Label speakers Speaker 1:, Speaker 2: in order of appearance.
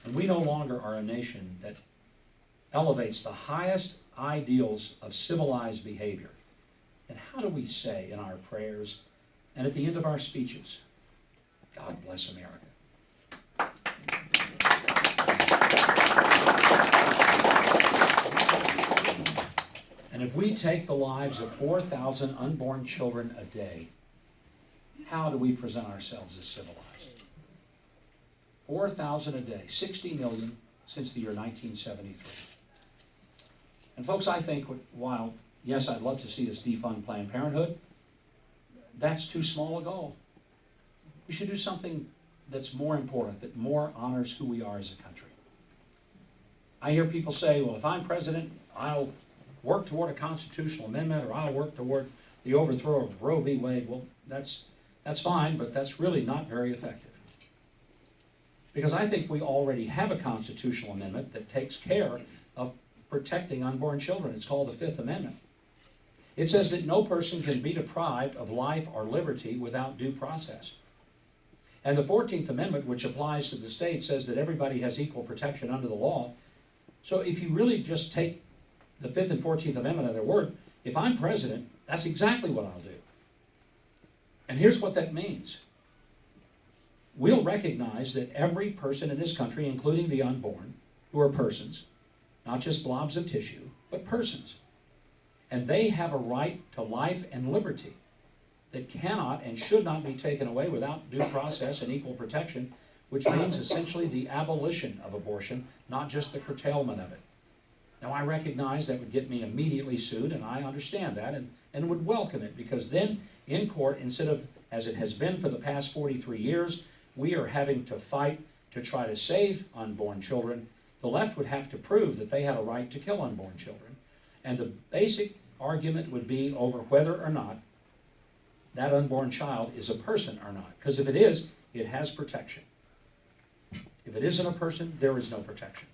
Speaker 1: and we no longer are a nation that elevates the highest ideals of civilized behavior, then how do we say in our prayers and at the end of our speeches, God bless America? And if we take the lives of 4,000 unborn children a day, how do we present ourselves as civilized? 4,000 a day, 60 million since the year 1973. And folks, I think while, yes, I'd love to see us defund Planned Parenthood, that's too small a goal. We should do something that's more important, that more honors who we are as a country. I hear people say, well, if I'm president, I'll work toward a constitutional amendment, or I'll work toward the overthrow of Roe v. Wade. Well, that's fine, but that's really not very effective. Because I think we already have a constitutional amendment that takes care of protecting unborn children. It's called the Fifth Amendment. It says that no person can be deprived of life or liberty without due process. And the 14th Amendment, which applies to the state, says that everybody has equal protection under the law. So if you really just take the 5th and 14th Amendment at their word, if I'm president, that's exactly what I'll do. And here's what that means. We'll recognize that every person in this country, including the unborn, who are persons, not just blobs of tissue, but persons. And they have a right to life and liberty that cannot and should not be taken away without due process and equal protection, which means essentially the abolition of abortion, not just the curtailment of it. Now, I recognize that would get me immediately sued, and I understand that and would welcome it, because then in court, instead of, as it has been for the past 43 years, we are having to fight to try to save unborn children. The left would have to prove that they had a right to kill unborn children. And the basic argument would be over whether or not that unborn child is a person or not. Because if it is, it has protection. If it isn't a person, there is no protection.